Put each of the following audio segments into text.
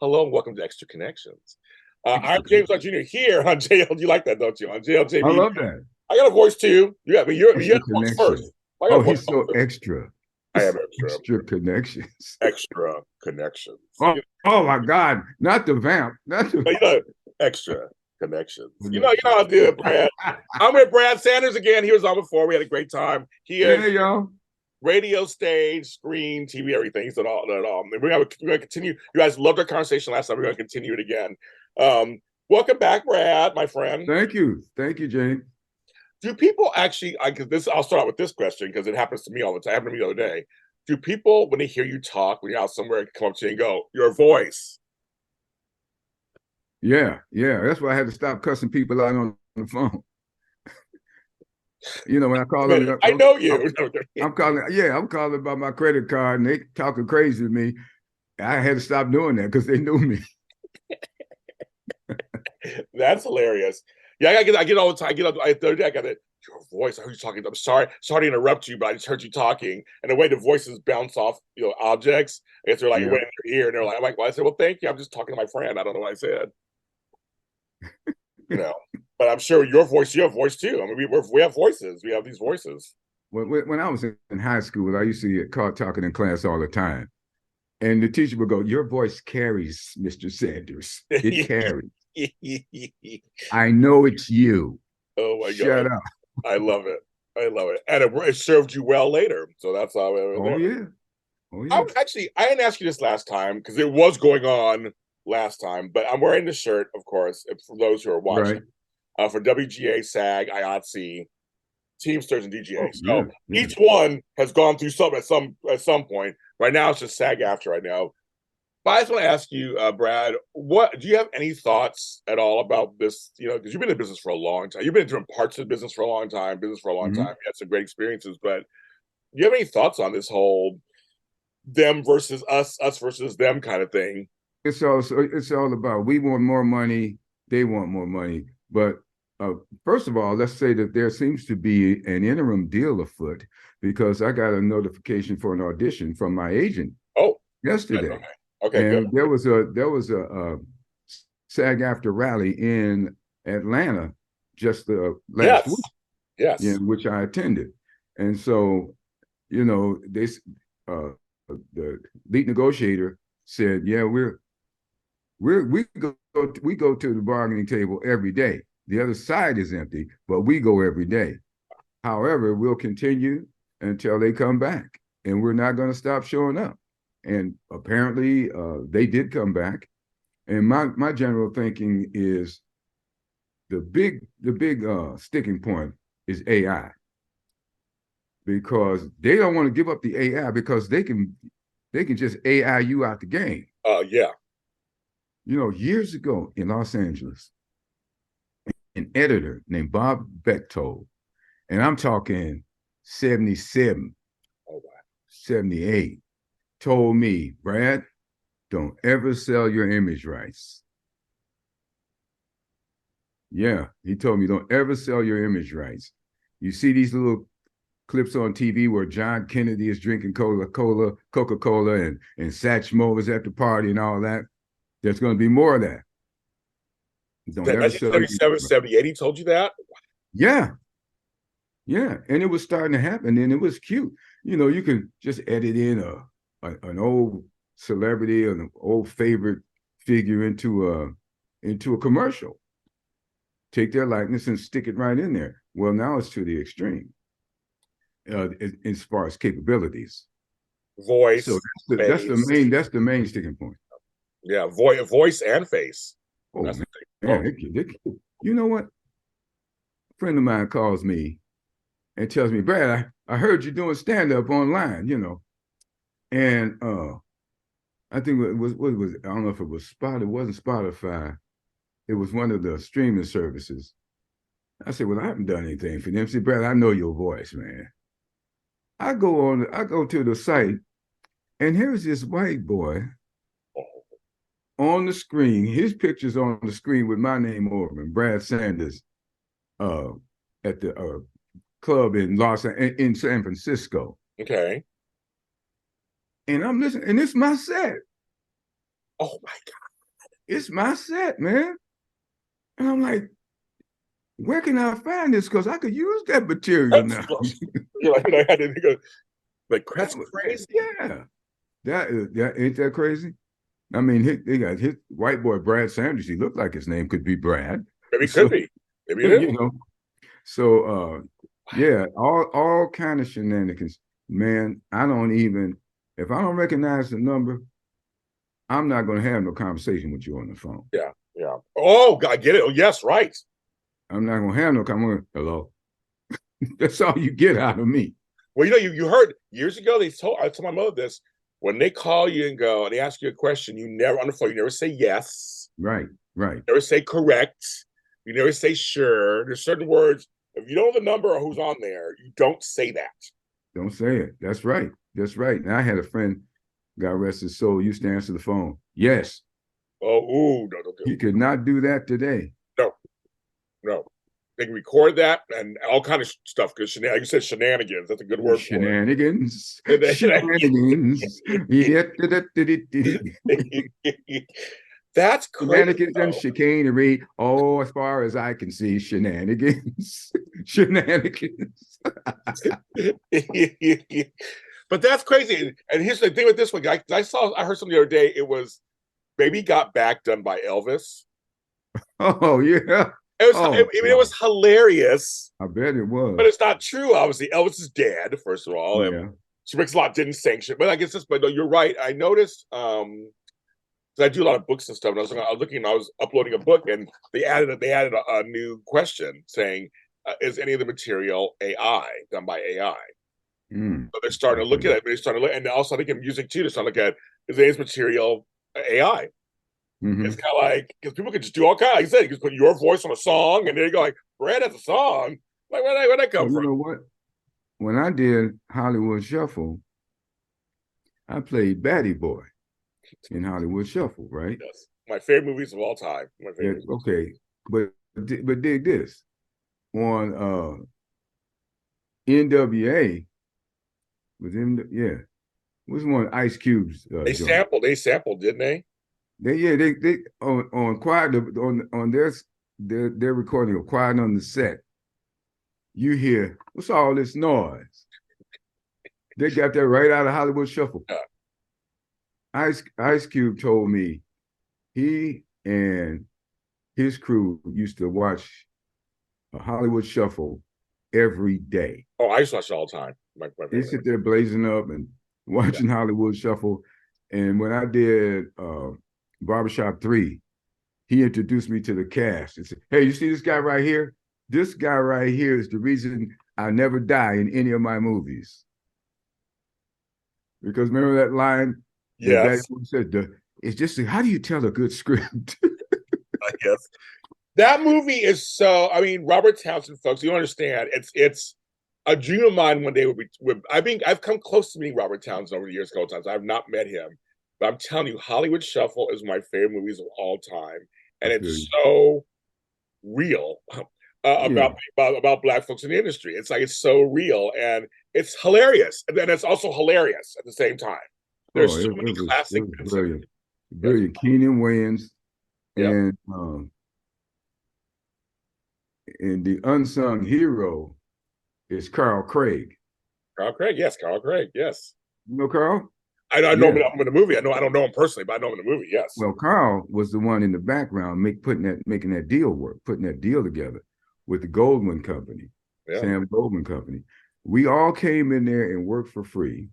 Hello and welcome to Extra Connections. I'm Extra James Lott connection. Jr. here on JL. You like that, don't you? On I JLJB. love that. I got a voice too. You Extra have a voice connection. first. I got a Oh, voice he's so first. extra. I am It's extra. extra connections. Extra Connections. Oh, oh my God. Not the vamp. Not the You know, extra Connections. You know connection. how I do it, Brad. I'm with Brad Sanders again. He was on before. We had a great time. He has Yeah, y'all. radio, stage, screen, TV, everything. He's done all. We're gonna continue. You guys loved our conversation last time. We're gonna continue it again. Welcome back, Brad, my friend. Thank you. Thank you, Jane. Do people actually? I'll start out with this question because it happens to me all the time. It happened to me the other day. Do people, when they hear you talk, when you're out somewhere, come up to you and go, "Your voice"? Yeah, yeah. That's why I had to stop cussing people out on the phone. When I call them, I know you. I'm calling, yeah, I'm calling about my credit card and they talking crazy to me. I had to stop doing that because they knew me. That's hilarious. Yeah, I get all the time. I get up. The other day, I got it. Your voice. I heard you talking. I'm sorry to interrupt you, but I just heard you talking, and the way the voices bounce off, objects. I guess they're like Yeah. right in their ear, and they're like, I'm like, well, I said, well, thank you. I'm just talking to my friend. I don't know what I said. You know, but I'm sure your voice. You have voice too. I mean, we have voices. We have these voices. When I was in high school, I used to get caught talking in class all the time. And the teacher would go, "Your voice carries, Mr. Sanders. It carries. I know it's you. Oh my Shut god, up." I love it. I love it, and it served you well later. So that's how it was Oh, there. yeah. Oh, yeah. I didn't ask you this last time because it was going on last time, but I'm wearing the shirt, of course, for those who are watching, Right. for WGA, SAG, IATSE, Teamsters, and Oh, DGA. yeah. So Yeah. each one has gone through some at some point. Right now, it's just SAG after right now. But I just want to ask you, Brad, what do you have any thoughts at all about this? Because you've been in business for a long time. You've been doing parts of business for a long time, business for a long time. Mm-hmm. You had some great experiences, but do you have any thoughts on this whole them versus us versus them kind of thing? It's all about we want more money, they want more money. But first of all, let's say that there seems to be an interim deal afoot because I got a notification for an audition from my agent Oh, good. yesterday. Okay. Okay, good. And there was a SAG after rally in Atlanta just last week, Yes. Yes. in which I attended. And so, this uh, the lead negotiator said, "Yeah, we go to the bargaining table every day. The other side is empty, but we go every day. However, we'll continue until they come back, and we're not going to stop showing up." And apparently, they did come back. And my general thinking is the big sticking point is AI, because they don't want to give up the AI because they can just AI you out the game. Yeah. Years ago in Los Angeles, an editor named Bob Bechtold, and I'm talking 77, Oh, wow. 78, told me, "Brad, don't ever sell your image rights." Yeah, he told me, "Don't ever sell your image rights. You see these little clips on TV where John Kennedy is drinking Coca-Cola, and Satchmo is at the party and all that. There's going to be more of that. Don't That ever sell your image 1977, rights." 78, he told you that? Yeah, yeah, and it was starting to happen, and it was cute. You can just edit in an old celebrity, an old favorite figure into a commercial. Take their likeness and stick it right in there. Well, now it's to the extreme, as far as capabilities. So Voice, that's the face. main that's the main sticking point. Yeah, voice and face. Oh That's man, the thing. man, Oh, you know what? A friend of mine calls me and tells me, "Brad, I heard you doing stand up online, and I think it was what was I don't know if it was Spot. It wasn't Spotify. It was one of the streaming services." I said, "Well, I haven't done anything for them." She said, "Brad, I know your voice, man." I go to the site, and here's this white boy oh. on the screen. His picture's on the screen with my name over him, Brad Sanders, uh, at the club in San Francisco. Okay. And I'm listening, and it's my set. Oh my God. it's my set, man. And I'm like, where can I find this? Because I could use that material now. I had to go, like, that's crazy. Yeah. That ain't that crazy? I mean, they got his white boy Brad Sanders. He looked like his name could be Brad. Maybe it So, could be. Maybe it is. you know. So yeah, all kind of shenanigans. Man, I don't even if I don't recognize the number, I'm not gonna have no conversation with you on the phone. Yeah, yeah. Oh, I get it. Oh, yes, right. I'm not gonna have no conversation. Hello. That's all you get out of me. Well, you heard years ago, I told my mother this. When they call you and go and they ask you a question, you never on the phone, you never say yes. Right. You never say correct. You never say sure. There's certain words. If you don't know the number or who's on there, you don't say that. Don't say it. That's right. That's right. And I had a friend, God rest his soul, used to answer the phone. Yes. Oh, ooh, no, don't do He it. could not do that today. No. They can record that and all kind of stuff because like you said, shenanigans. That's a good word for Shenanigans. it. Shenanigans. Yeah. That's crazy. Shenanigans and chicanery. Oh, as far as I can see, shenanigans. Shenanigans. But that's crazy. And here's the thing with this one, guy. I heard something the other day. It was Baby Got Back done by Elvis. Oh, yeah. It was hilarious. I bet it was. But it's not true, obviously. Elvis is dead, first of all. Yeah. She makes a lot didn't sanction. But I guess but no, you're right. I noticed I do a lot of books and stuff. And I was uploading a book and they added a new question saying, is any of the material AI done by AI? So they're starting to look at it. They're starting to look, and also I think in music too, they're starting to look at is any material AI? It's kind of like because people can just do all kinds. Like I said, you can put your voice on a song, and there you go. Like Brad has a song. Like where'd that come from? You know what? When I did Hollywood Shuffle, I played Batty Boy in Hollywood Shuffle, right? Yes, my favorite movies of all time. Okay, but dig this on NWA was was one of Ice Cube's. They sampled, didn't they? They on quiet on their recording of Quiet on the Set. You hear what's all this noise? They got that right out of Hollywood Shuffle. Yeah. Ice Cube told me he and his crew used to watch a Hollywood Shuffle every day. Oh, I used to watch it all the time. They sit there blazing up and watching Hollywood Shuffle. And when I did Barbershop 3, he introduced me to the cast and said, hey, you see this guy right here? This guy right here is the reason I never die in any of my movies. Because remember that line? Yes. That said, it's just, how do you tell a good script? I guess. That movie is so, I mean, Robert Townsend, folks, you don't understand. It's a dream of mine one day I've come close to meeting Robert Townsend over the years a couple times. I've not met him. But I'm telling you, Hollywood Shuffle is my favorite movies of all time. And it's so real about Black folks in the industry. It's like it's so real and it's hilarious. And then it's also hilarious at the same time. There's so many classic brilliant. Keenan Wayans and the unsung hero is Carl Craig. Carl Craig, yes. You know Carl? I know him in the movie. I don't know him personally, but I know him in the movie. Yes. Well, Carl was the one in the background making that deal work, putting that deal together with the Goldwyn Company, Sam Goldwyn Company. We all came in there and worked for free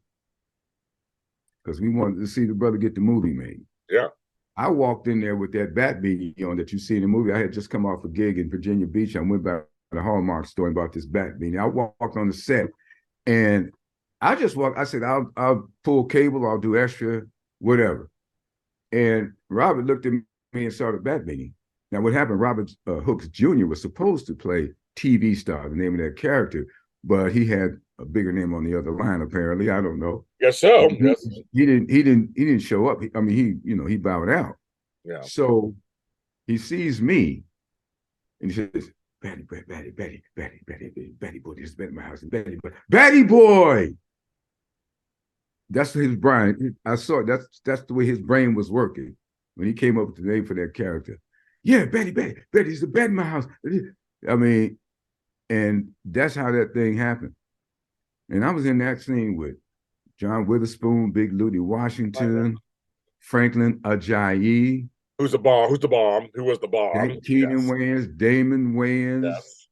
because we wanted to see the brother get the movie made. Yeah. I walked in there with that bat beanie on that you see in the movie. I had just come off a gig in Virginia Beach. I went by the Hallmark store and bought this bat beanie. I walked on the set and I just walked. I said, I'll pull cable. I'll do extra, whatever. And Robert looked at me and saw the bat beanie. Now, what happened, Robert Hooks Jr. was supposed to play TV Star, the name of that character, but he had a bigger name on the other line, apparently. I don't know. Yes, so. He didn't show up. He bowed out. Yeah. So he sees me and he says, Batty boy, this is my house. Batty boy. That's his brain. I saw that's the way his brain was working. when he came up with the name for that character. Yeah, Betty's the bed in my house. I mean, and that's how that thing happened. And I was in that scene with John Witherspoon, Big Ludi Washington, Franklin Ajayi. Who's the bomb? Who's the bomb? Who was the bomb? Keenan Wayans, Damon Wayans. Yes.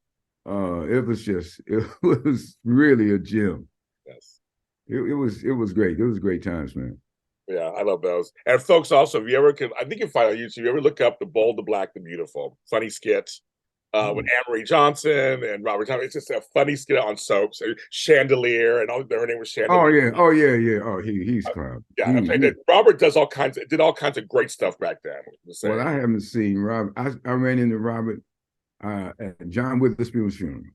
It was really a gem. Yes. It was great. It was great times, man. Yeah, I love those. And folks, also, if you ever I think you can find on YouTube, you ever look up The Bold, the Black, the Beautiful, funny skits with Anne-Marie Johnson and Robert Thomas. It's just a funny skit on soaps, Chandelier, and all her name was Chandelier. Oh yeah. Oh, he's clown. Yeah, I'm saying that Robert did all kinds of great stuff back then. Well, I haven't seen Robert. I ran into Robert at John Witherspoon's funeral.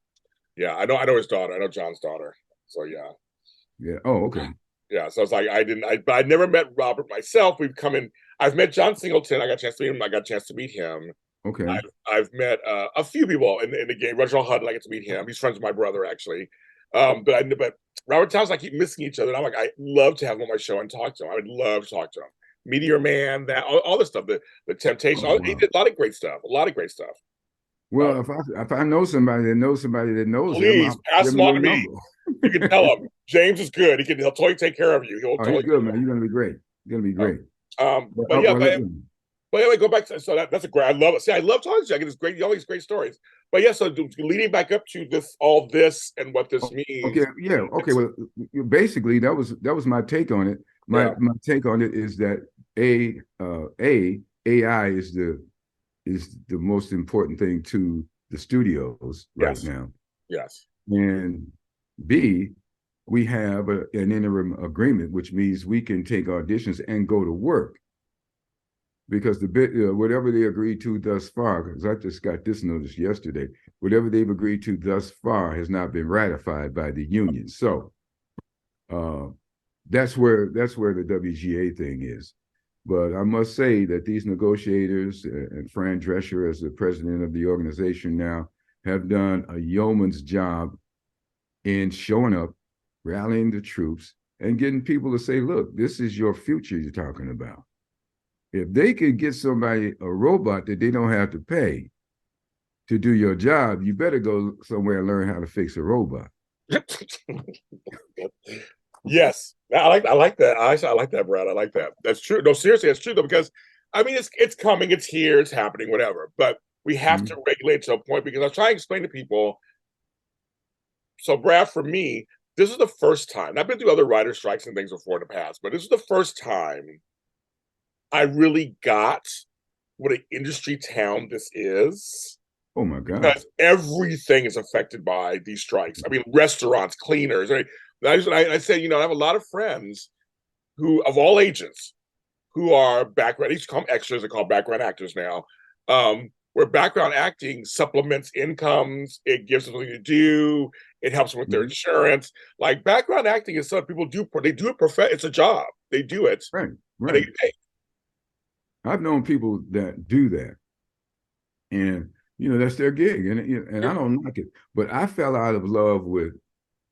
Yeah, I know his daughter. I know John's daughter. So yeah. Yeah. Oh, okay. Yeah. So it's like I never met Robert myself. I've met John Singleton. I got a chance to meet him. I got a chance to meet him. Okay. I've met a few people in the game. Reginald Hudlin, I get to meet him. He's friends with my brother, actually. But Robert Towns, I keep missing each other. And I'm like, I'd love to have him on my show and talk to him. I would love to talk to him. Meteor Man, that all this stuff, the Temptation. Wow. He did a lot of great stuff. Well, if I know somebody that knows somebody that knows please him, pass him on to me. You can tell him James is good. He'll totally take care of you. He's good, man. You're gonna be great. You're gonna be great. But anyway, go back to that's a great. I love it. See, I love talking to you. I get all these great stories. But yeah, so leading back up to all this and what this means. Okay, yeah, okay. Well, basically, that was my take on it. My take on it is that AI is the most important thing to the studios right now. Yes. And B, we have an interim agreement, which means we can take auditions and go to work. Because whatever they agreed to thus far, because I just got this notice yesterday, whatever they've agreed to thus far has not been ratified by the union. So that's where the WGA thing is. But I must say that these negotiators and Fran Drescher, as the president of the organization now, have done a yeoman's job in showing up, rallying the troops, and getting people to say, look, this is your future you're talking about. If they could get somebody, a robot that they don't have to pay to do your job, you better go somewhere and learn how to fix a robot. Yes, I like that. I like that, Brad. I like that. That's true. No, seriously, that's true though, because I mean, it's coming, it's here, it's happening, whatever. But we have to regulate to a point, because I was trying to explain to people. So, Brad, for me, this is the first time. I've been through other writer strikes and things before in the past, but this is the first time I really got what an industry town this is. Oh my God. Because everything is affected by these strikes. I mean, restaurants, cleaners. I said, I have a lot of friends who, of all ages, who are background, they used to call them extras, they're called background actors now, where background acting supplements incomes, it gives them something to do, it helps them with their insurance. Like, background acting is something people do, they do it it's a job. They do it. Right. And they get paid. I've known people that do that, and that's their gig, and I don't like it. But I fell out of love with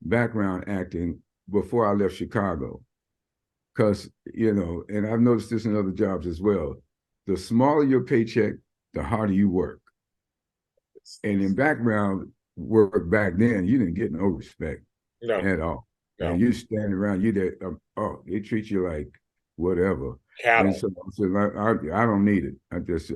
background acting before I left Chicago, because and I've noticed this in other jobs as well. The smaller your paycheck, the harder you work. And in background work back then, you didn't get no respect at all. No. And you stand around, they treat you like whatever. And so I don't need it. I just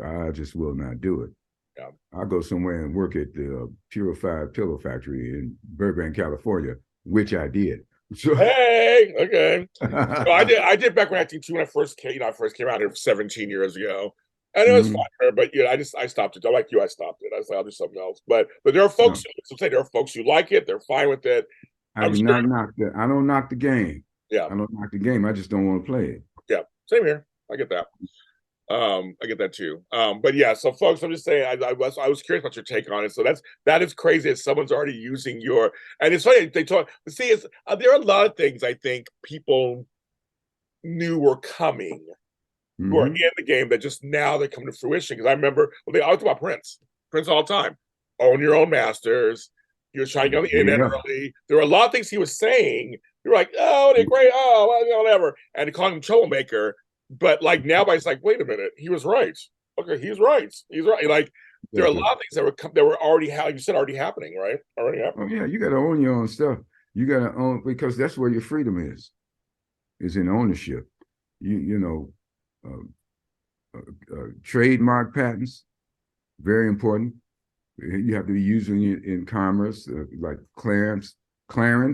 will not do it. Yeah. I'll go somewhere and work at the Purified Pillow Factory in Burbank, California, which I did. So, hey, okay. So I did background acting too when I first came out here 17 years ago. And it was fun, but I stopped it. I like you, I stopped it. I was like, I'll do something else. But there are folks there are folks who like it, they're fine with it. I don't knock the game. Yeah. I don't knock the game. I just don't want to play it. Yeah. Same here. I get that. I get that too. But yeah, so folks, I'm just saying, I was curious about your take on it. So that is crazy that someone's already using and it's funny they talk. See, there are a lot of things I think people knew were coming, who are in the game, that just now they're coming to fruition. Because I remember they always talk about Prince all the time. Own your own masters. He was trying to get on the internet early. There were a lot of things he was saying. You were like, oh, they're great. Oh, whatever. And calling him troublemaker. but like now, it's like, wait a minute, he was right. Okay, he's right. He's right. Like there are a lot of things that were already how you said already happening, right? Already Oh happening. yeah, you got to own your own stuff. You got to own because that's where your freedom is in ownership. You know, trademark patents very important. You have to be using it in commerce, like Clarence, Tyrone,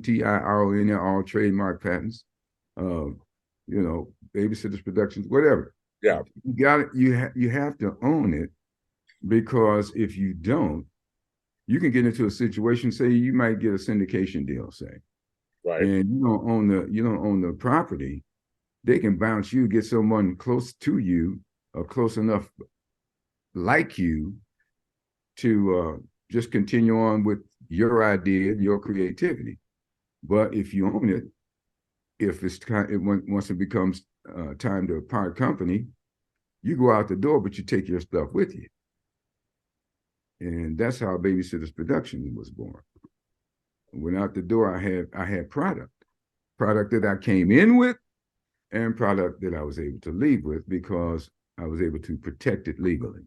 Tyrone, they're all trademark patents. Uh, Babysitters Productions, whatever. Yeah. You got it. You have to own it because if you don't, you can get into a situation. Say you might get a syndication deal, say, Right. and you don't own the property. They can bounce you, get someone close to you or close enough like you to just continue on with your idea, your creativity. But if you own it, if once it becomes time to part company, you go out the door, but you take your stuff with you. And that's how Babysitters Production was born. When out the door, I had product that I came in with, and product that I was able to leave with because I was able to protect it legally.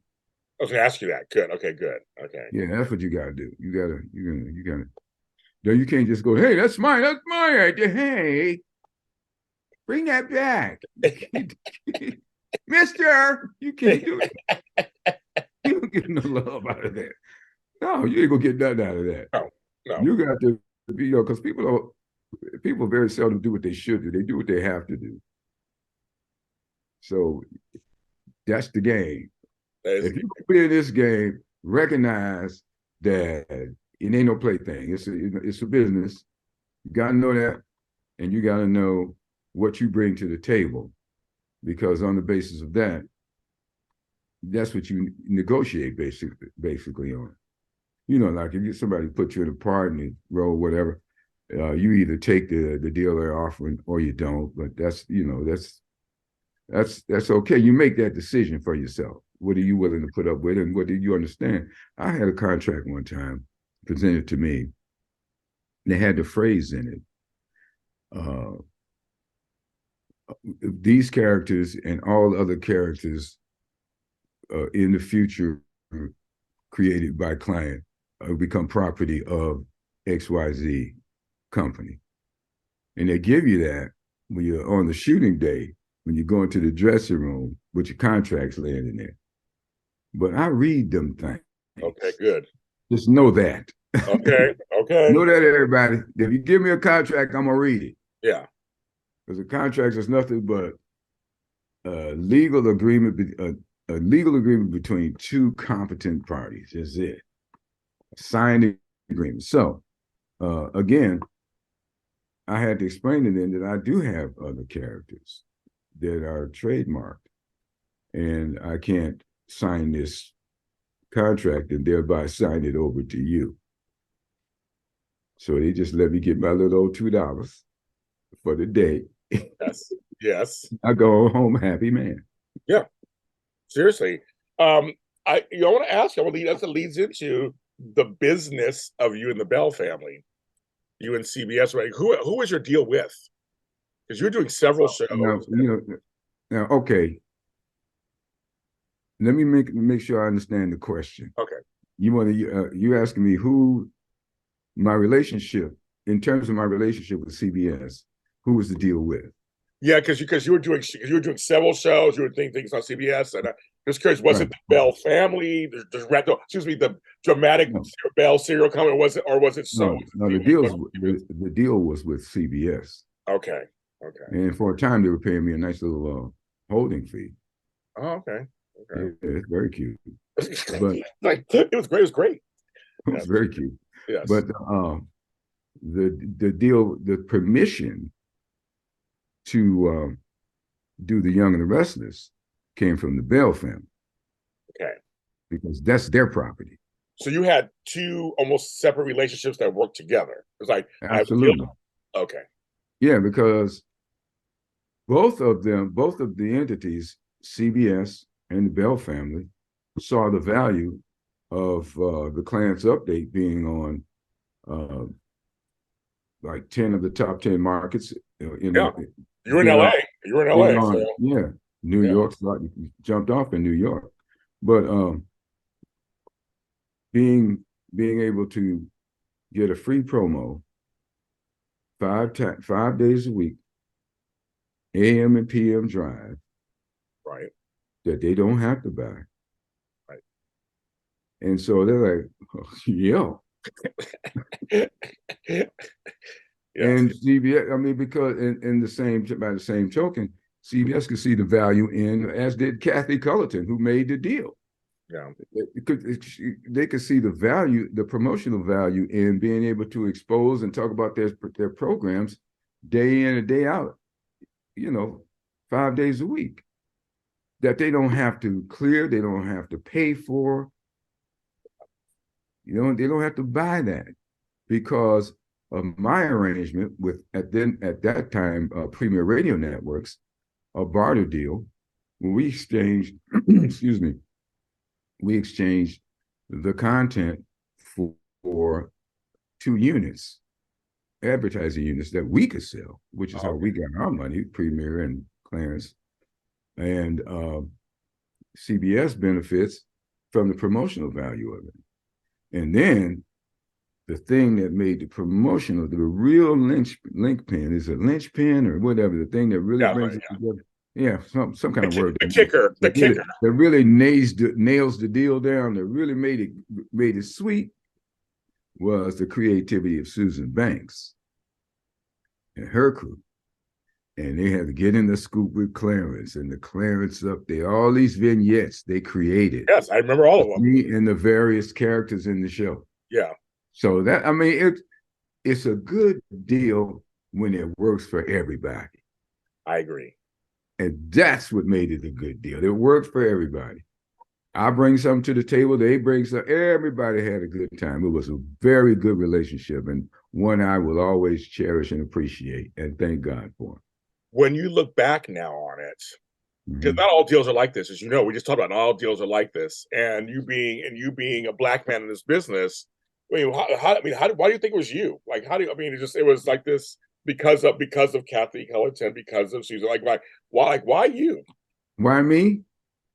I was going to ask you that. Good. Okay. Good. Okay. Yeah, that's what you got to do. You gotta. No, you can't just go, hey, that's mine. That's my idea. Hey, bring that back. Mister, you can't do it. You don't get no love out of that. No, you ain't gonna get nothing out of that. No. No. You got to be, because people very seldom do what they should do. They do what they have to do. So that's the game. If you play in this game, recognize that it ain't no plaything. It's a business. You got to know that, and you got to know what you bring to the table, because on the basis of that, that's what you negotiate basically on. Like if somebody put you in a partner role, whatever, you either take the deal they're offering or you don't. But that's okay. You make that decision for yourself. What are you willing to put up with, and what do you understand? I had a contract one time presented to me. They had the phrase in it: these characters and all other characters in the future created by client become property of XYZ company. And they give you that when you're on the shooting day, when you go into the dressing room with your contracts laying in there. But I read them things. Okay, good. Just know that. Okay, okay. Know that, everybody. If you give me a contract, I'm going to read it. Yeah. Because a contract is nothing but a legal agreement between two competent parties. Is it. Signed agreement. So, again, I had to explain to them that I do have other characters that are trademarked, and I can't sign this contract and thereby sign it over to you. So they just let me get my little old $2 for the day. Yes. Yes. I go home happy man. Yeah. Seriously. I want to ask you, that leads into the business of you and the Bell family. You and CBS, right? Who was your deal with? Because you're doing several shows. Now, okay. Let me make sure I understand the question. Okay. You asking me who my relationship, in terms of my relationship with CBS, who was the deal with? Yeah, because you were doing several shows, you were doing things on CBS, and I'm just curious, was it the Bell family? The dramatic Bell serial comedy, was it so? No, the deal was with CBS. Okay. And for a time, they were paying me a nice little holding fee. Oh, okay. Yeah, it's very cute. But it was great. It was great. It was very cute. Yes. But the deal, the permission to do The Young and the Restless came from the Bell family. Okay. Because that's their property. So you had two almost separate relationships that worked together. It's like absolutely. Okay. Yeah, because both of the entities, CBS and the Bell family, saw the value of the Clarence update being on like 10 of the top 10 markets in You're in Been LA. on, You're in been LA. So on, yeah, New yeah. York, jumped off in New York. But being being able to get a free promo 5 days a week, AM and PM drive Right. that they don't have to buy. Right. And so they're like, oh, yo. Yes. And CBS, I mean, because in the same by the same token, CBS could see the value in, as did Kathy Cullerton, who made the deal. Yeah. They could see the value, the promotional value in being able to expose and talk about their programs day in and day out, 5 days a week, that they don't have to clear, they don't have to pay for, they don't have to buy that because of my arrangement with at that time Premier Radio Networks, a barter deal, when we exchanged, excuse me, we exchanged the content for 2 units, advertising units that we could sell, which is how we got our money, Premier and Clarence. And CBS benefits from the promotional value of it. And then the thing that made the promotional, the real linchpin, is a linchpin or whatever, the thing that really brings it together. Yeah, some kind of word. The kicker. That really nails the deal down, that really made it sweet, was the creativity of Susan Banks and her crew. And they had to get in the scoop with Clarence, and the Clarence up there, all these vignettes they created. Yes, I remember all of them. And the various characters in the show. Yeah. So that, I mean, it's a good deal when it works for everybody. I agree. And that's what made it a good deal. It worked for everybody. I bring something to the table, they bring something. Everybody had a good time. It was a very good relationship, and one I will always cherish and appreciate, and thank God for. When you look back now on it, because not all deals are like this, as you know, we just talked about not all deals are like this, and you being a black man in this business, I mean, why do you think it was you? Like, it was like this because of Kathy Cullerton, because of Susan. Like, why you? Why me?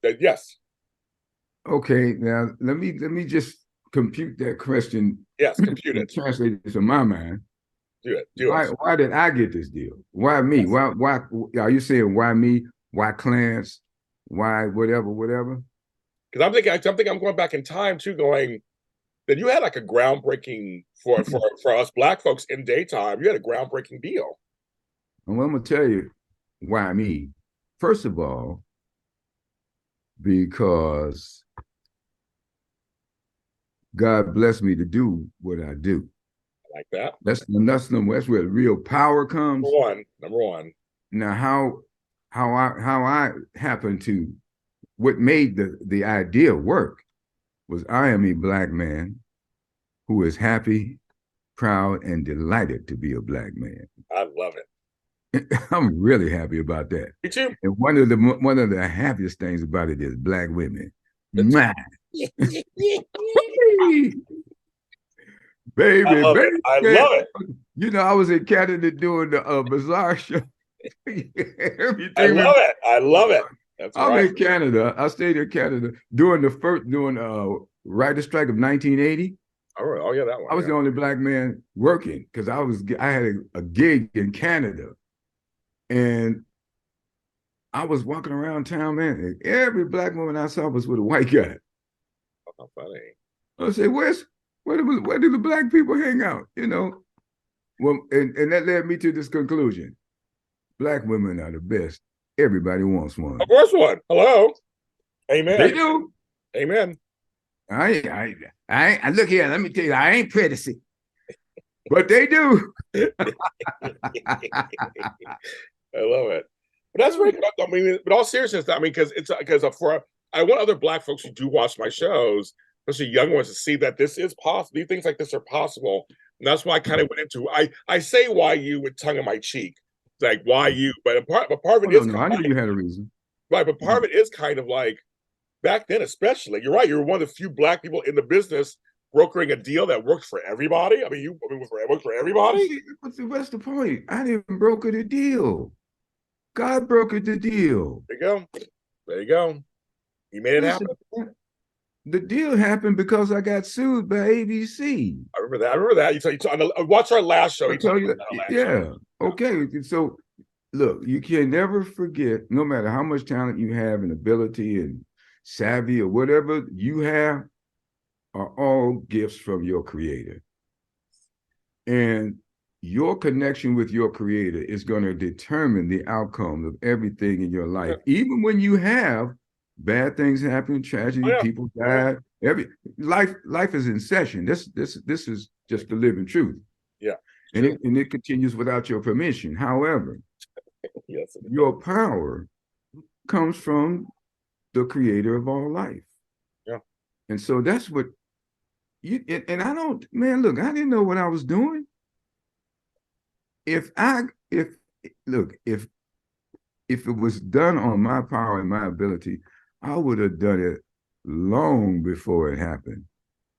Yes. Okay, now let me just compute that question. Yes, compute it. Translate it to my mind. Do it. Why did I get this deal? Why me? Yes. Why are you saying why me? Why Clarence? Why whatever? Because I'm thinking I'm going back in time too, going that you had like a groundbreaking for us black folks in daytime. You had a groundbreaking deal. Well, I'm gonna tell you why me. First of all, because God blessed me to do what I do. I like that. That's where the real power comes. Number one. Now, how I happened to, what made the idea work was I am a black man who is happy, proud, and delighted to be a black man. I love it. I'm really happy about that. Me too. And one of the happiest things about it is black women. Baby, I love it. You know, I was in Canada doing the Bazaar show. I love it. That's I'm in Canada. I stayed in Canada during writer's strike of 1980. Oh yeah, that one. I was the only black man working because I had a gig in Canada, and I was walking around town, man, and every black woman I saw was with a white guy. Oh, funny. I say, where do the black people hang out? You know, well, and that led me to this conclusion: black women are the best. Everybody wants one. Of course, one. Hello, amen. They do. Amen. I look here. Let me tell you, I ain't pretty, but they do. I love it. But that's right. I mean, but all seriousness, I mean, because I want other black folks who do watch my shows, especially young ones, to see that this is possible. These things like this are possible, and that's why I kind of went into. I say why you with tongue in my cheek, like why you, but a part of it is. I knew you had a reason, right? But part of it is kind of like back then, especially. You're right. You were one of the few black people in the business brokering a deal that worked for everybody. It worked for everybody. What's the point? I didn't broker the deal. God brokered the deal. There you go. There you go. He made it Listen, happen. the deal happened because I got sued by ABC. I remember that. I remember that. Watch our last show. I He talked tell about you, that last show. yeah. Okay. So look, you can never forget, no matter how much talent you have and ability and savvy or whatever you have, are all gifts from your creator. And your connection with your creator is going to determine the outcome of everything in your life. Yeah. Even when you have bad things happen, tragedy, Yeah. people die, every life is in session. This is just the living truth. Yeah. And it continues without your permission. However, yes, your power comes from the creator of all life. Yeah. And so that's what you and I don't, man, look, I didn't know what I was doing. If look, if it was done on my power and my ability, I would have done it long before it happened.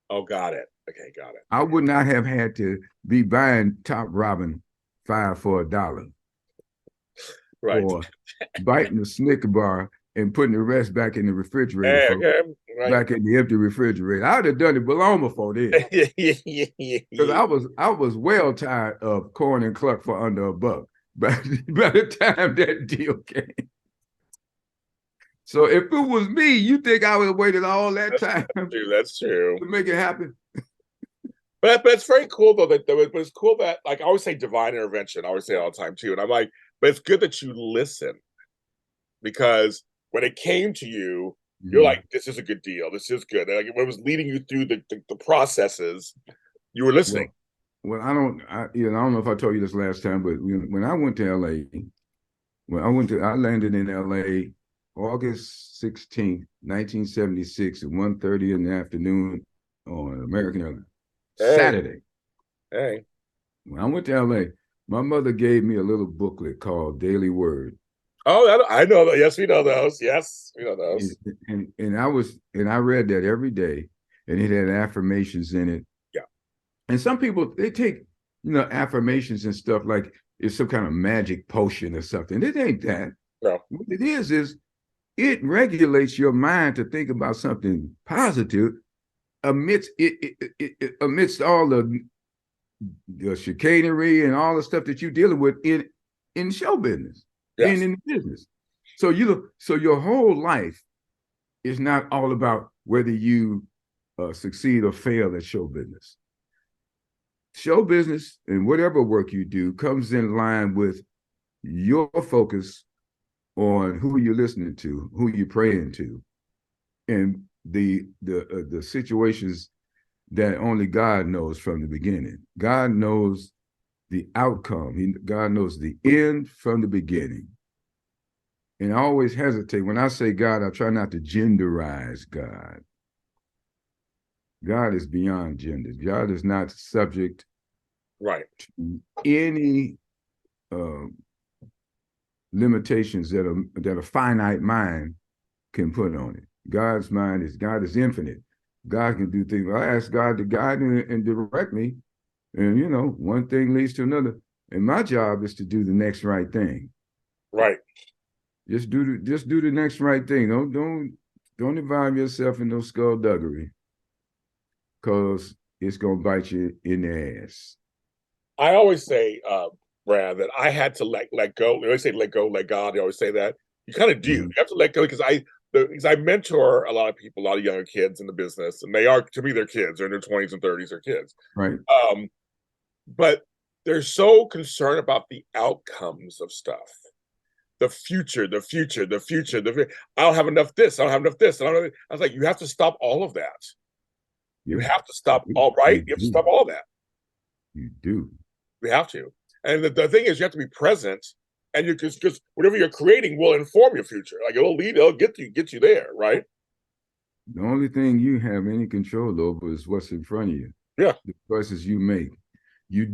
Oh, got it. Okay, got it. I would not have had to be buying Top Robin 5 for $1. Right. Or biting the Snicker bar and putting the rest back in the refrigerator Right. back in the empty refrigerator. I would have done it long before then. Because I was well tired of corn and cluck for under $1 by the time that deal came. So if it was me, you think I would have waited all that time? That's true. To make it happen. But it's very cool though but it's cool that, like, I always say divine intervention. I always say it all the time too. And I'm like, but it's good that you listen, because when it came to you, you're like, this is a good deal. This is good. And like, when it was leading you through the processes, you were listening. Well, I don't know if I told you this last time, but when I went to LA, I landed in LA August 16th, 1976 at 1:30 in the afternoon on American Airlines. Saturday. Hey. When I went to LA, my mother gave me a little booklet called Daily Word. Oh, I know that. Yes, we know those. Yes, we know those. And I read that every day, and it had affirmations in it. Yeah. And some people, they take, affirmations and stuff like it's some kind of magic potion or something. It ain't that. No. What it is it regulates your mind to think about something positive amidst amidst all the chicanery and all the stuff that you're dealing with in show business. Yes. And in the business. So your whole life is not all about whether you succeed or fail at show business. Show business and whatever work you do comes in line with your focus on who you're listening to, who you're praying to, and the situations that only God knows from the beginning. God knows the outcome. God knows the end from the beginning. And I always hesitate. When I say God, I try not to genderize God. God is beyond genders. God is not subject to any limitations that a finite mind can put on it. God is infinite. God can do things. I ask God to guide and direct me. And one thing leads to another. And my job is to do the next right thing. Right. Just do the next right thing. Don't involve yourself in no skullduggery, because it's gonna bite you in the ass. I always say, Brad, that I had to let go. They always say let go, let God. They always say that. You kind of do. Mm-hmm. You have to let go, because I mentor a lot of people, a lot of younger kids in the business, and they are, to me, they're kids. They're in their 20s and 30s. They're kids. Right. But they're so concerned about the outcomes of stuff. The future. I don't have enough this. I don't have enough this. I was like, you have to stop all of that. You have to stop all, right? You have to stop all that. You do. We have to. And the thing is, you have to be present, and because whatever you're creating will inform your future. Like it'll get you there, right? The only thing you have any control over is what's in front of you. Yeah. The choices you make. You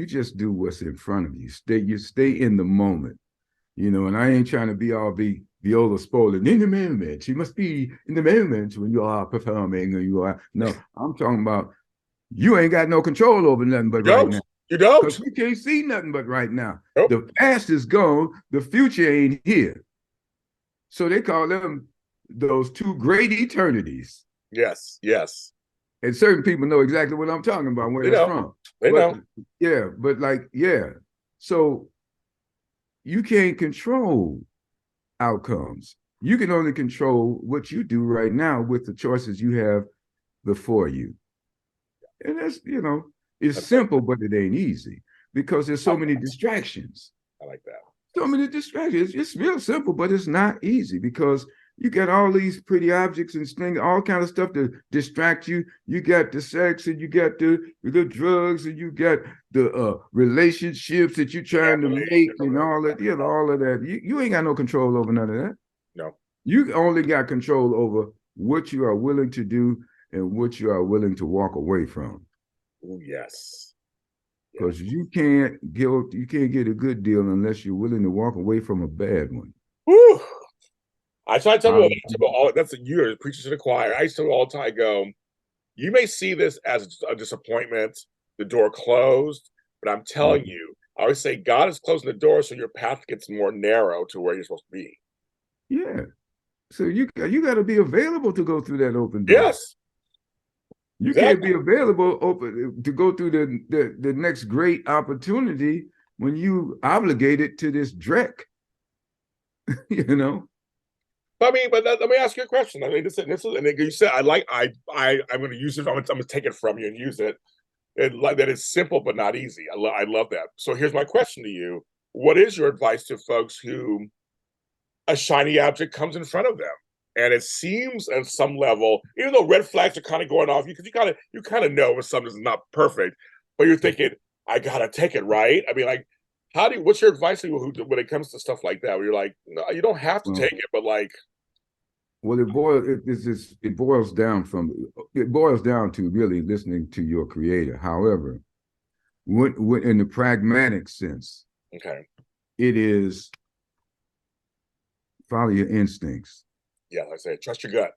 just do what's in front of you. You stay in the moment. And I ain't trying to be all Viola spoiling in the moment. You must be in the moment when you are performing, or you are. No, I'm talking about you ain't got no control over nothing but right now. You don't. because we can't see nothing but right now. Nope. The past is gone, the future ain't here. So they call them those two great eternities. Yes. Yes. And certain people know exactly what I'm talking about, where They that's know. from. They But know. yeah, but like, yeah. So you can't control outcomes. You can only control what you do right now with the choices you have before you. And that's, it's That's right. simple, but it ain't easy because there's so many distractions. I like that. So many distractions. It's real simple, but it's not easy because you got all these pretty objects and things, all kind of stuff to distract you. You got the sex, and you got the drugs, and you got the relationships that you're trying to make, and all that. All of that. You ain't got no control over none of that. No. You only got control over what you are willing to do and what you are willing to walk away from. Oh, yes. Because you can't get a good deal unless you're willing to walk away from a bad one. Whew. I try to tell Um, people all that's a year preachers to the choir. I used to all the time go, you may see this as a disappointment, the door closed, but I'm telling you, I always say God is closing the door so your path gets more narrow to where you're supposed to be. yeah. So you got to be available to go through that open door. Yes, You can't exactly. be available open to go through the next great opportunity when you obligated to this dreck. you know. Let me ask you a question. I mean, this is, and you said I'm going to use it. I'm going to take it from you and use it. Like that is simple but not easy. I love that. So here's my question to you: what is your advice to folks who a shiny object comes in front of them, and it seems at some level, even though red flags are kind of going off, because you kind of know when something's not perfect, but you're thinking, I gotta take it, right? I mean, like, what's your advice to people when it comes to stuff like that? Where you're like, no, you don't have to Well, take it, but like, well, it boils down to really listening to your creator. However, when in the pragmatic sense, okay, it is follow your instincts. yeah, like I said, trust your gut.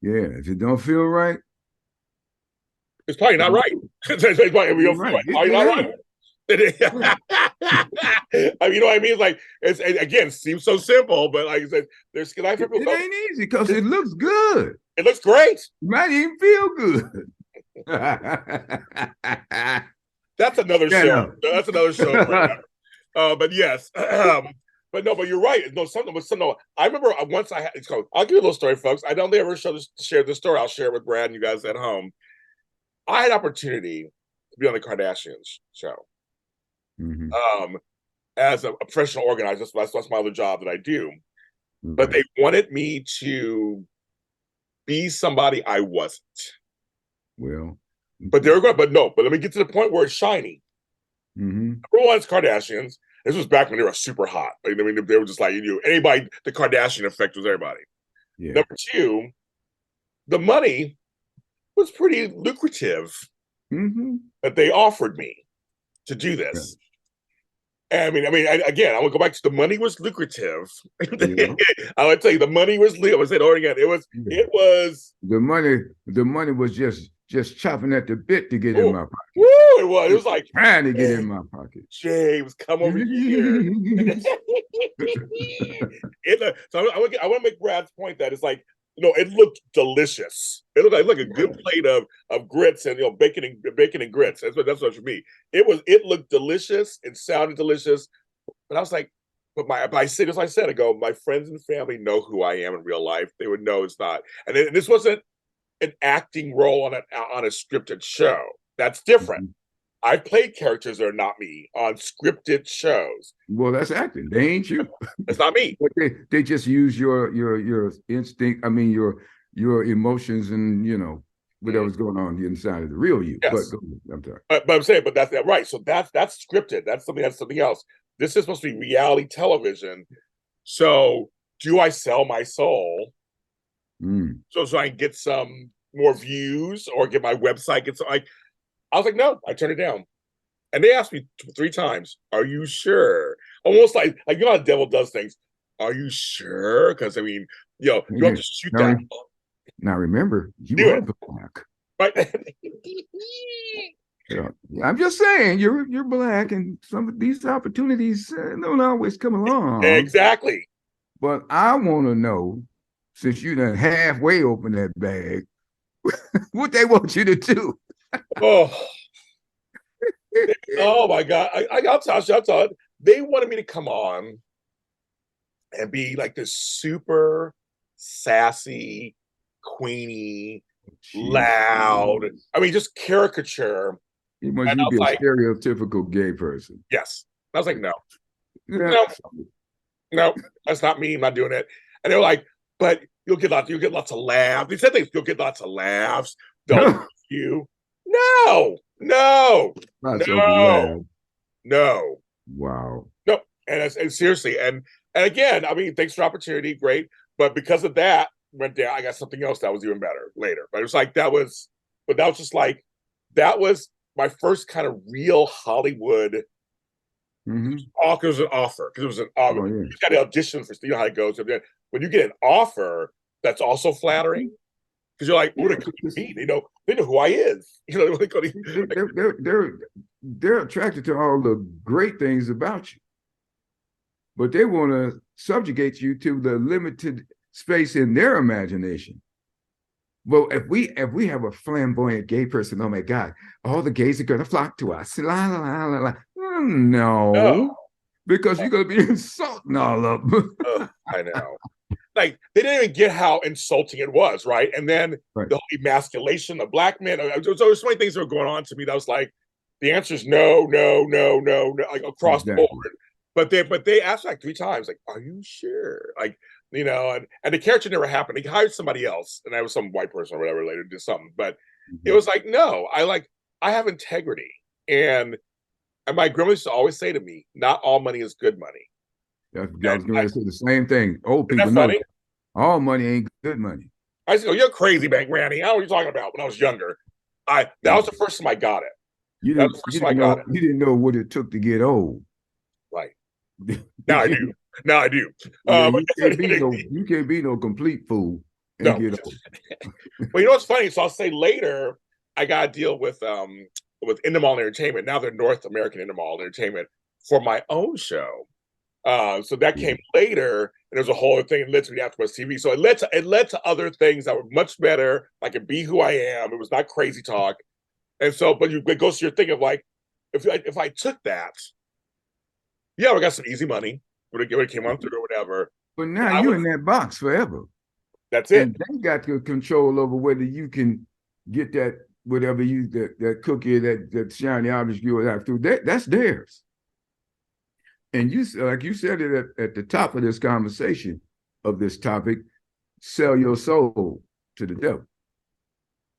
Yeah, if it don't feel right, It's probably not right. It's you're right. probably It not ain't. right. I mean, you know what I mean? It's like again, it seems so simple, but like I said, there's because I It, people it go, ain't easy because it looks good. it looks great. You might even feel good. That's another show. Yeah. That's another show. But yes, but no, but you're right. No, something was no. I remember once I had. It's called. I'll give you a little story, folks. I don't ever share this story. I'll share it with Brad and you guys at home. I had opportunity to be on the Kardashians show. Mhm. Um, as a professional organizer, that's my other job that I do. But Right. they wanted me to be somebody I wasn't. Well. But they were going. But no. But let me get to the point where it's shiny. Mhm. Number one, it's Kardashians. This was back when they were super hot. Like, I mean, they were just like anybody. The Kardashian effect was everybody. Yeah. Number two, the money was pretty lucrative Mhm. that they offered me to do Yeah. this. Again, I would go back to the money was lucrative. Yeah. I would tell you the money was. I would say it over again. It was. Yeah. It was. The money was just chopping at the bit to get in Ooh, my pocket. woo! It was. It was like, Trying to get hey, in my pocket. James, come over here. So I want to make Brad's point that it's like, it looked delicious. It looked like a good plate of grits and bacon and grits. That's what for me. It looked delicious. It sounded delicious. But I was like, but I said, as I said, I go, my friends and family know who I am in real life. They would know it's not. And this wasn't an acting role on a scripted show. That's different. I've played characters that are not me on scripted shows. Well, that's acting. They ain't you. It's not me. But they just use your instinct. I mean your emotions and whatever's going on inside of the real you. But Yes. I'm sorry. But I'm saying, but that's right. So that's scripted. That's something else. This is supposed to be reality television. So do I sell my soul so I can get some more views or get my website get some like I was like, no, I turned it down. And they asked me 3 times, are you sure? Almost like you know how the devil does things. Are you sure? Because I mean, you have to shoot Now, that. now remember, you Do are it. the black. Right. Yeah. I'm just saying, you're black, and some of these opportunities don't always come along. Exactly. But I want to know, since you done halfway open that bag, what they want you to do. Oh, oh my God. I'll tell you, I'll tell you. They wanted me to come on and be like this super sassy, queenie, loud. Jesus. I mean, just caricature. He wants And you I to was be a like, stereotypical gay person. yes. I was like, no, Yeah. no, no, that's not me. I'm not doing it. And they were like, but you'll get lots of laughs. They said you'll get lots of laughs. They'll love you. No, no, Lots of no, laugh. no, Wow. no. And seriously, and again, I mean, thanks for the opportunity, great. But because of that, went down. I got something else that was even better later. But it was like but that was just like that was my first kind of real Hollywood. Mm-hmm. It was an offer because it was an offer. Oh, yeah. You got to audition for. You know how it goes. And then when you get an offer, that's also flattering because you're like, what Yeah, are they me? They know who I is. You know, like, they're attracted to all the great things about you, but they want to subjugate you to the limited space in their imagination. Well, if we have a flamboyant gay person, oh my God, all the gays are going to flock to us. La, la, la, la, la. no, No, because you're going to be insulting all of them. I know. Like they didn't even get how insulting it was, right? And then Right. the whole emasculation of black men. There was so many things that were going on to me that was like, the answer is no, no, no, no, no, like across the board. Exactly. But they asked like 3 times, like, "Are you sure?" Like, and the character never happened. He hired somebody else, and I was some white person or whatever later did something. But it Mm-hmm. was like, no, I have integrity, and my grandma used to always say to me, "Not all money is good money." I And was going to say the same thing. Old isn't people that know funny? that. All money ain't good money. I said, "Oh, you're crazy, man, Granny. I don't know what you're talking about." When I was younger, that was the first time I got it. That was the first time I got it. You didn't know what it took to get old. Right now, I do. Now I do. Yeah, Um, you can't be no complete fool and no, get old. well, you know what's funny? So I'll say later, I got a deal with Endemol Entertainment. Now they're North American Endemol Entertainment for my own show. So that Yeah. came later, and there's a whole other thing that led to the AfterBuzz TV. So it led to other things that were much better. I could be who I am. It was not crazy talk. And so, but it goes to your thing of like, if I took that, yeah, we got some easy money when it came on through or whatever. But now I you're would. in that box forever. That's it. And they got your control over whether you can get that whatever that cookie, that shiny object you have through. That's theirs. And you, like you said it at the top of this conversation of this topic, sell your soul to the devil.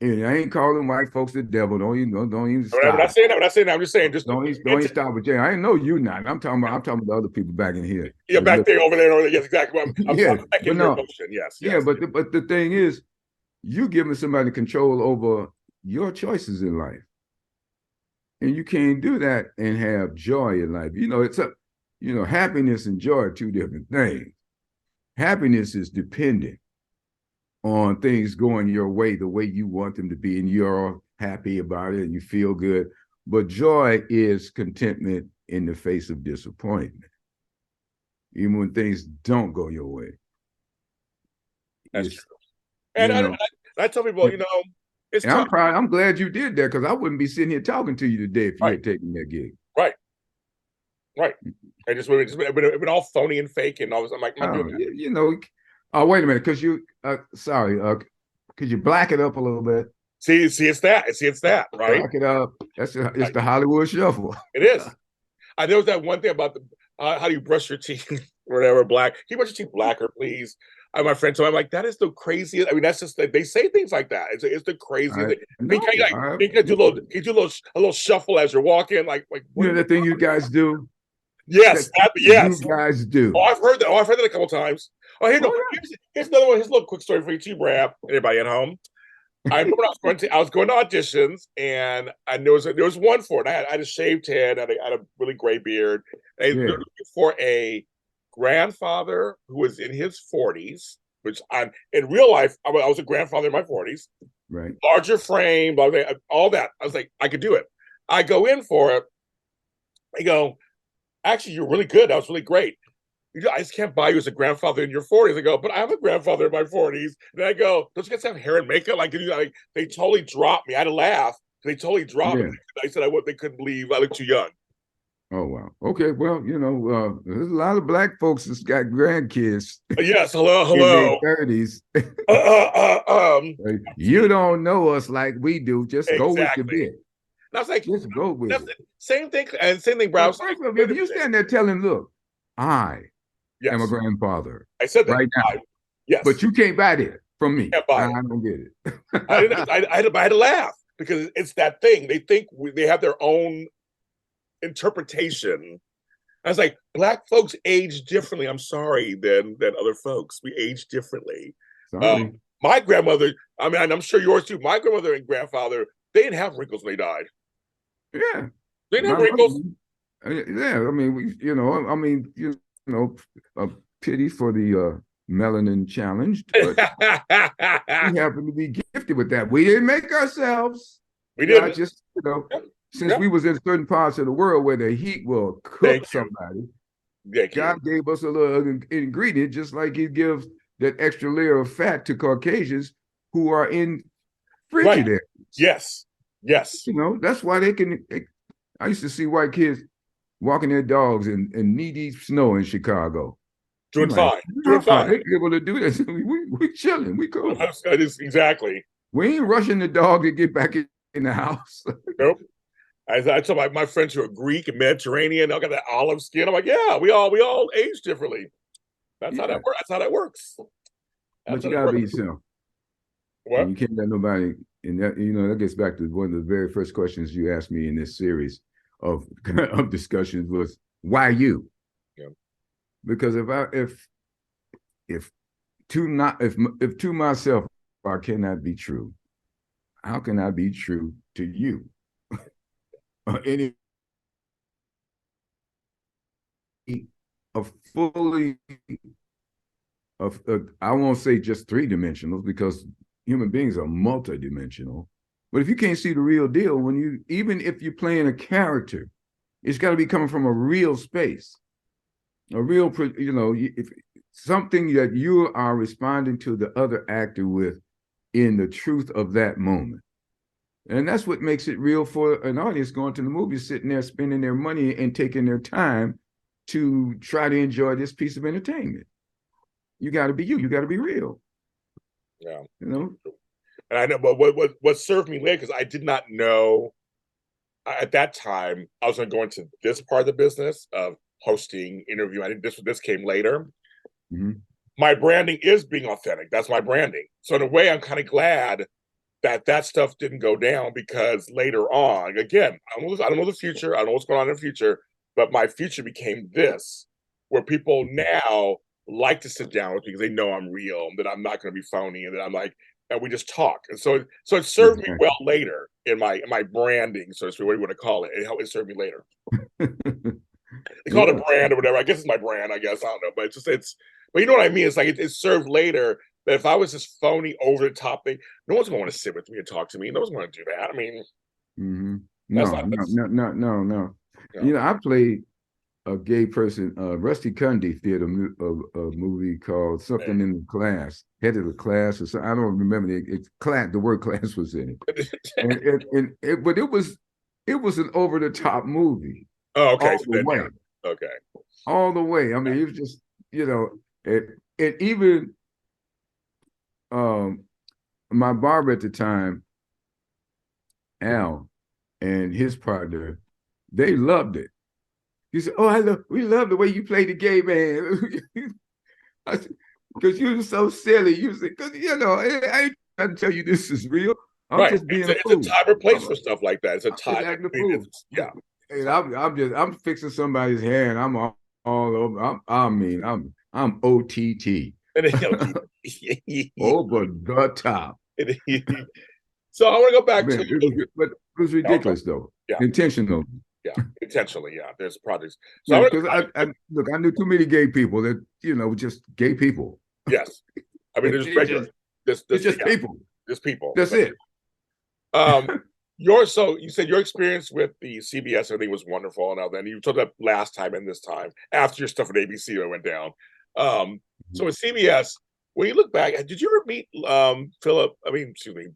And I ain't calling white folks the devil. Don't even We're not stop. saying that. We're not saying that. I'm just saying just Don't even stop with Jay. I didn't know you not. I'm talking about the other people back in here. yeah, back there, over there, over there. Yes, exactly. I'm Yeah, back but in your no, emotion. Yes, yeah, yes. but the thing is, you giving somebody control over your choices in life, and you can't do that and have joy in life. Happiness and joy are two different things. Happiness is dependent on things going your way the way you want them to be, and you're happy about it and you feel good. But joy is contentment in the face of disappointment, even when things don't go your way. That's It's, true. And you I, know, I, I tell people, it's and tough. I'm glad you did that, because I wouldn't be sitting here talking to you today if you Right, had taken that gig. right, right. I just it's been all phony and fake, and all this. I'm like, I'm not doing Oh, that. oh, wait a minute, because sorry, could you black it up a little bit? See, it's that, right? Black it up. It's the Hollywood Shuffle. It is. There was that one thing about the how do you brush your teeth or whatever, black. Can you brush your teeth blacker, please? My friend told me, I'm like, that is the craziest. I mean, that's just they say things like that. It's the craziest thing. I mean, can you do a little shuffle as you're walking, like what You are know you that thing you guys do? yes, That you yes. guys Oh, do. I've heard that. Oh, I've heard that a couple times. Oh, here, no, Oh, here's another one. Here's a little quick story for you too, Brad. Anybody at home? I remember I was going to auditions, and there was one for it. I had a shaved head, I had a really gray beard. They were yeah. looking for a grandfather who was in his 40s, which I'm in real life. I was a grandfather in my 40s, Right. larger frame, blah, blah, all that. I was like, I could do it. I go in for it. They go, actually, you're really good. That was really great. I just can't buy you as a grandfather in your 40s. I go, but I'm a grandfather in my 40s. And I go, don't you guys have hair and makeup? Like they totally dropped me. I had to laugh. They totally dropped Yeah. me. I said they couldn't believe I looked too young. Oh wow. Okay. Well, there's a lot of black folks that's got grandkids Yes. Hello. in their Hello. 30s. You See, don't know us like we do. Just go with the exactly. bit. And I was like, Just go with that's it. same thing. And same thing, Well, Browse. first of all, Wait if a you minute. stand there telling, look, I am a Yes. grandfather I said that. right now, Yes. but you can't buy that from me. Can't buy I it. don't get it. I didn't. I had to laugh because it's that thing. They think they have their own interpretation. I was like, black folks age differently. I'm sorry than other folks. We age differently. Sorry. My grandmother. I mean, I'm sure yours too. My grandmother and grandfather, they didn't have wrinkles when they died. Yeah. They didn't My have mother, wrinkles. yeah. I mean, a pity for the melanin challenged, but we happen to be gifted with that. We didn't make ourselves. We God didn't. just, since Yeah. we was in certain parts of the world where the heat will cook Thank you. somebody, Thank God you. gave us a little ingredient, just like He gives that extra layer of fat to Caucasians who are in frigid Right. areas. Yes. Yes. That's why they can. I used to see white kids walking their dogs in knee-deep snow in Chicago. Doing I'm like, fine. Doing fine. they able to do this. We chilling. We cool. Exactly. We ain't rushing the dog to get back in the house. Nope. I told my friends who are Greek and Mediterranean, they all got that olive skin. I'm like, yeah, we all age differently. That's how Yeah, that works. That's how that works. but That's you how that gotta be works. yourself, and What? you can't let nobody. And that gets back to one of the very first questions you asked me in this series of of discussions was why you? Yeah. Because if to myself I cannot be true, how can I be true to you? Any a fully of I won't say just three-dimensional because human beings are multidimensional. But if you can't see the real deal, even if you're playing a character, it's got to be coming from a real space, a real, if something that you are responding to the other actor with in the truth of that moment. And that's what makes it real for an audience going to the movie, sitting there spending their money and taking their time to try to enjoy this piece of entertainment. You got to be you. You got to be real. Yeah. And I know, but what served me later, because I did not know at that time I was going to go into this part of the business of hosting, interview. I think this came later. Mm-hmm. My branding is being authentic. That's my branding. So in a way, I'm kind of glad that stuff didn't go down because later on, again, I don't know the future. I don't know what's going on in the future, but my future became this, where people now like to sit down with me because they know I'm real, that I'm not going to be phony, and that I'm like, and we just talk. And so it served me well later in my branding, so to speak, what do you want to call it? It served me later. They call it a brand or whatever. I guess it's my brand, I guess. I don't know. But but you know what I mean? It's like it served later. But if I was just phony over the top thing, no one's going to want to sit with me and talk to me. No one's going to do that. I mean, No. I played a gay person. Rusty Cundy did a movie called something in the class, head of the class, or something. I don't remember the word class was in it, but it was an over the top movie. Oh, okay. All the way. Okay. All the way. I mean, it was just, it even my barber at the time, Al, and his partner, they loved it. He said, "Oh, we love the way you play the gay man." Because you were so silly. You said, "Because I ain't trying to tell you this is real. I'm just being a fool. It's a time and place for stuff like that. It's a time. Acting a fool. Yeah. And I'm fixing somebody's hair, and I'm all over. I'm OTT. Over the top. So I want to go back to. But it was ridiculous though. Yeah. Intentional. Yeah, intentionally. Yeah, there's projects. So because I knew too many gay people that just gay people. Yes, I mean there's regular. It's just people. There's people. That's it. So you said your experience with the CBS everything was wonderful, and now then you told that last time and this time after your stuff at ABC went down. So with CBS, when you look back, did you ever meet Philip? I mean, excuse me,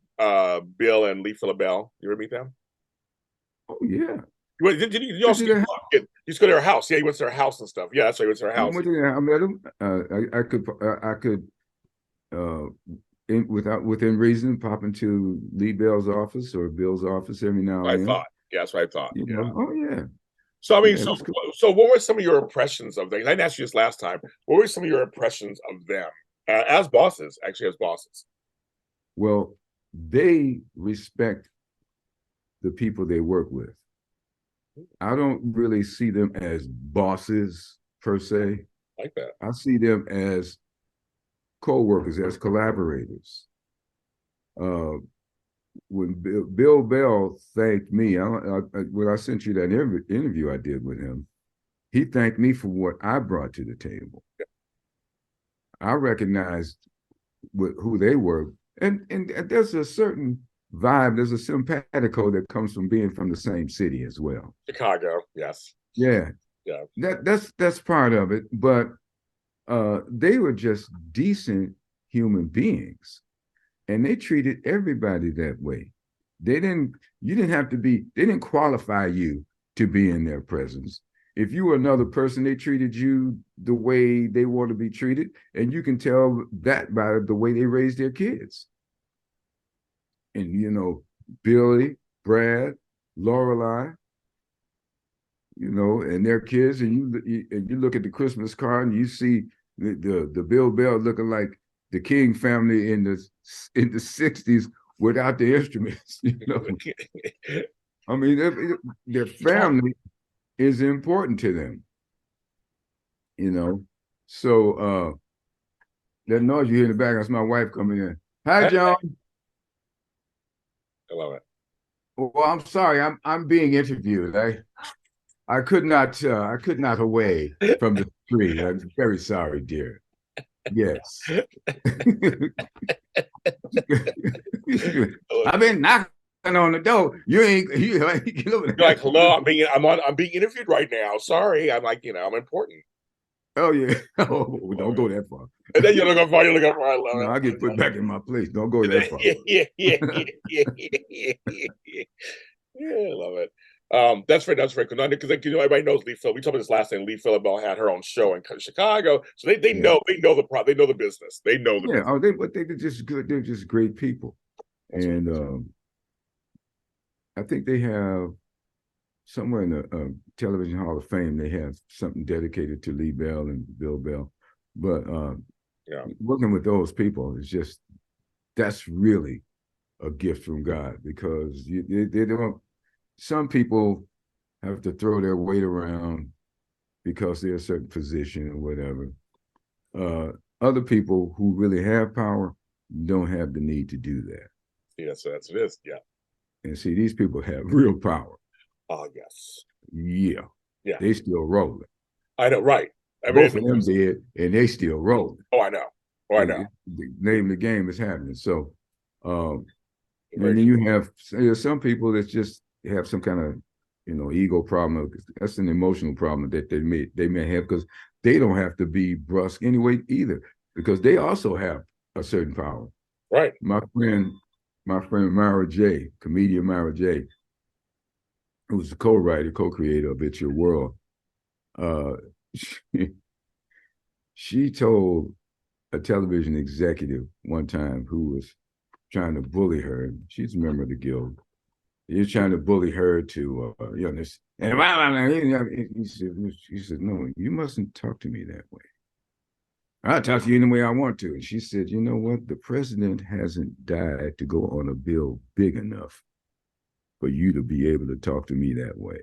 Bill and Lee Philip Bell. You ever meet them? Oh yeah. Did you Went also to their you just go to their house? Yeah, you went to their house and stuff. Yeah, that's right. You went to their I house. went to their, I met them. I could within reason pop into Lee Bell's office or Bill's office every now I and then. thought. Yeah, that's what I thought. You Yeah. know, oh yeah, So I mean, yeah, it was cool. so what were some of your impressions of them? I didn't ask you this last time. What were some of your impressions of them as bosses? Actually, as bosses. Well, they respect the people they work with. I don't really see them as bosses per se. Like that. I see them as co-workers, as collaborators. Uh, when Bill Bell thanked me, when I sent you that interview I did with him, he thanked me for what I brought to the table. I recognized who they were, and there's a certain vibe, there's a simpatico that comes from being from the same city as well. Chicago, yes. Yeah, Yeah. That's part of it, but they were just decent human beings, and they treated everybody that way. You didn't have to be, they didn't qualify you to be in their presence. If you were another person, they treated you the way they want to be treated, and you can tell that by the way they raised their kids. And you know, Billy, Brad, Lorelei, you know, and their kids, and you look at the Christmas card and you see the Bill Bell looking like the King family in the 60s without the instruments, you know. I mean, their family is important to them, you know. So that noise you hear in the back, that's my wife coming in. Hi, John. I love it. Well, I'm sorry, I'm being interviewed. I could not away from the screen. I'm very sorry, dear. Yes. I've been knocking on the door. You ain't You're like, hello, I'm being interviewed right now. Sorry. I'm like, I'm important. Oh yeah. Oh, don't go that far. And then you look up far, I love No, it. I get put back in my place. Don't go that far. Yeah, I love it. That's right. That's right. Because everybody knows Lee Phil. We talked about this last time. Lee Philibert had her own show in Chicago, so they Yeah. know the business. They know the Yeah. business. Oh, but they're just good. They're just great people, and I think they have somewhere in the Television Hall of Fame. They have something dedicated to Lee Bell and Bill Bell, but Yeah. working with those people is just that's really a gift from God because they don't. Some people have to throw their weight around because they're a certain position or whatever. Other people who really have power don't have the need to do that. Yes, that's it is. Yeah. And see, these people have real power. Oh, yes. Yeah. Yeah. They still rolling. I know, right. I mean, Both of them did, and they still rolling. Oh, I know. Oh, I know. The name of the game is happening. So, and then you have some people that just have some kind of, ego problem. That's an emotional problem that they may have because they don't have to be brusque anyway either, because they also have a certain power. Right. My friend Myra J, comedian Myra J, who's the co-creator of It's Your World, she told a television executive one time who was trying to bully her. She's a member of the guild. He was trying to bully her to, this. And she said, no, you mustn't talk to me that way. I'll talk to you any way I want to. And she said, you know what? The president hasn't died to go on a bill big enough for you to be able to talk to me that way.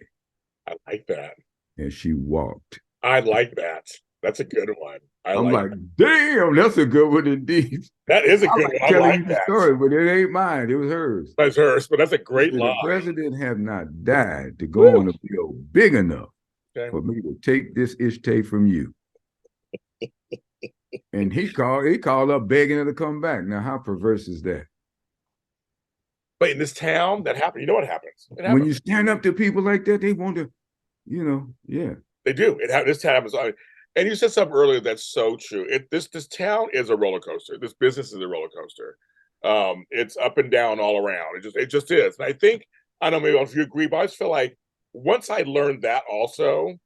I like that. And she walked. I like that. That's a good one. I'm like, damn, that's a good one indeed. That is a good one. I telling you the story, but it ain't mine. It was hers. That's hers, but that's a great line. The president have not died to go on a bill big enough for me to take this ishte from you. And he called up begging her to come back. Now, how perverse is that? But in this town, that happened. You know what happens? It When happens. you stand up to people like that, they want to, yeah. They do. This town happens. And you said something earlier that's so true. This town is a roller coaster. This business is a roller coaster. It's up and down all around. It just is. And I think I don't know maybe if you agree, but I just feel like once I learned that also,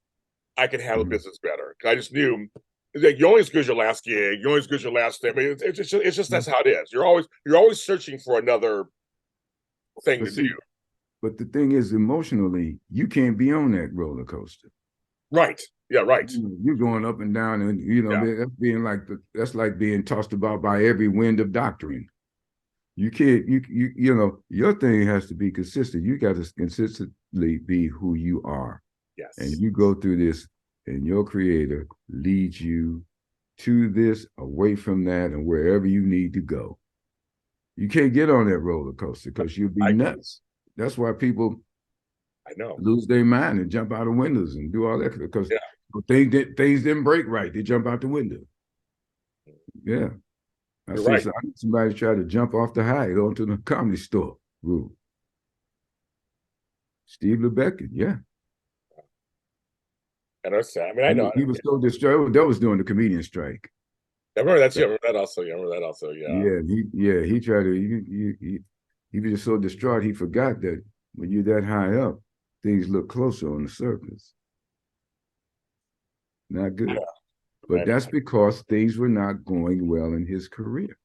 I could handle business better. I just knew like you're only as good as your last gig. You're only as good as your last thing. I mean, it's just that's how it is. You're always searching for another thing But to do. see, but the thing is, emotionally, you can't be on that roller coaster. Right. Yeah. Right. You're going up and down, and that's like being tossed about by every wind of doctrine. You can't, your thing has to be consistent. You got to consistently be who you are. Yes. And you go through this, and your creator leads you to this, away from that, and wherever you need to go. You can't get on that roller coaster because you'll be nuts. That's why people lose their mind and jump out of windows and do all that because things didn't break right. They jump out the window. Yeah. I see somebody try to jump off the high onto the comedy store roof. Steve Lebecki, yeah. And I mean, I know he was so distraught. That was during the comedian strike. I remember that. I remember that also. Yeah. Yeah. He tried to. He was just so distraught. He forgot that when you're that high up, things look closer on the surface. Not good. Yeah. But that's because things were not going well in his career.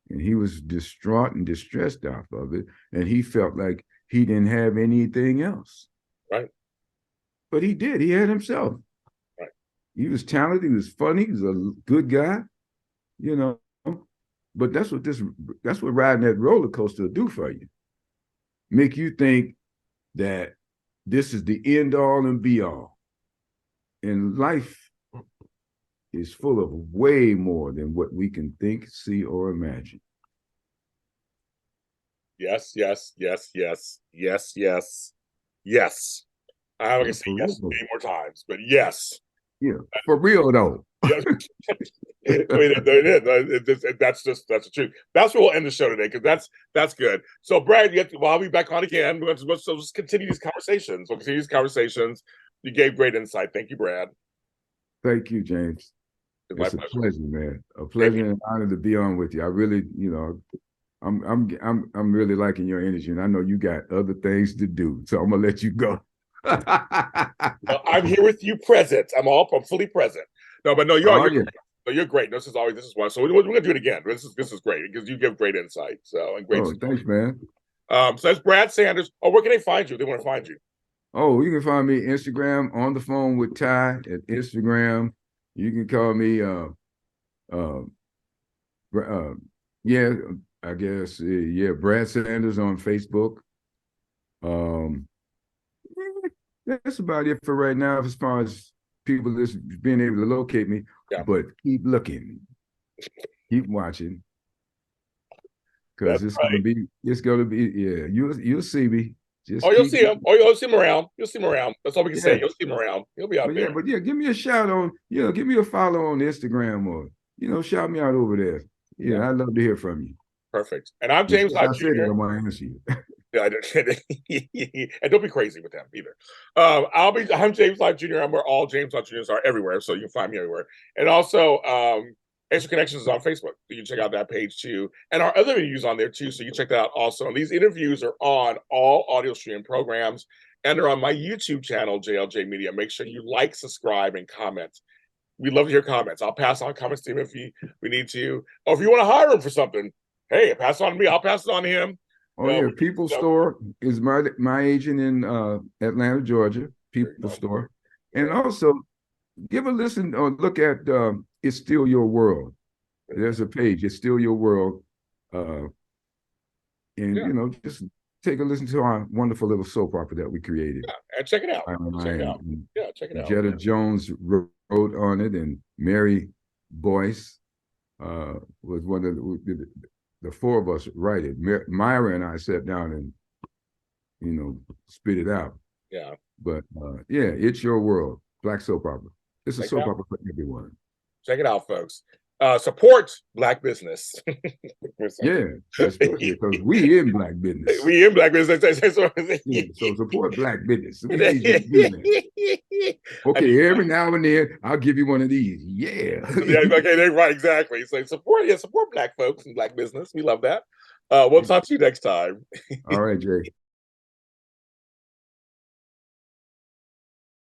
And he was distraught and distressed off of it. And he felt like he didn't have anything else. Right. But he did. He had himself. Right. He was talented. He was funny. He was a good guy. But that's what riding that roller coaster will do for you. Make you think that this is the end all and be all. And life is full of way more than what we can think, see, or imagine. Yes. I'm going to say yes many more times, but yes. Yeah, for real though. Yes. I mean, that's the truth. That's where we'll end the show today because that's good. So, Brad, I'll be back on again. Let's continue these conversations. We'll continue these conversations. You gave great insight. Thank you, Brad. Thank you, James. It's a pleasure, man. A pleasure and an honor to be on with you. I really, I'm really liking your energy, and I know you got other things to do, so I'm gonna let you go. Well, I'm here with you, present. I'm fully present. No, but no, you're great. No, you're great. This is one. So we're gonna do it again. This is great because you give great insight. So and great. Oh, thanks, man. So that's Brad Sanders. Oh, where can they find you? They want to find you. Oh, you can find me Instagram, On the Phone with Ty at Instagram. You can call me I guess Brad Sanders on Facebook. That's about it for right now as far as people being able to locate me. Yeah. But keep looking, keep watching, because it's gonna be you'll see me. You'll see him. You'll see him around. You'll see him around. That's all we can say. You'll see him around. He'll be out there. But give me a shout on. Give me a follow on Instagram or shout me out over there. Yeah, I'd love to hear from you. Perfect. And I'm James Lott Jr. I want to answer you. Yeah, and don't be crazy with them either. I'm James Lott Jr. I'm where all James Lott Juniors are everywhere, so you can find me everywhere. And also, Extra Connections is on Facebook. You can check out that page too, and our other interviews on there too. So you can check that out also. And these interviews are on all audio streaming programs, and they're on my YouTube channel, JLJ Media. Make sure you like, subscribe, and comment. We'd love to hear comments. I'll pass on comments to him if we need to, or if you want to hire him for something. Hey, pass it on to me. I'll pass it on to him. Oh yeah, People Store is my agent in Atlanta, Georgia. People Store, and also give a listen or look at It's Still Your World. There's a page. It's Still Your World, and just take a listen to our wonderful little soap opera that we created. Yeah, and check it out. Check it out. Jetta Jones wrote on it, and Mary Boyce was one of the four of us write it. Myra and I sat down and, spit it out. Yeah. But It's Your World, Black soap opera. It's a soap opera for everyone. Check it out, folks. Support Black business. Yeah, especially because we in Black business. We in Black business. Yeah, so support Black business. We need you to do that. Okay, every now and then I'll give you one of these. Yeah. Yeah, okay, right, exactly. So support Black folks and Black business. We love that. We'll talk to you next time. All right, Jay.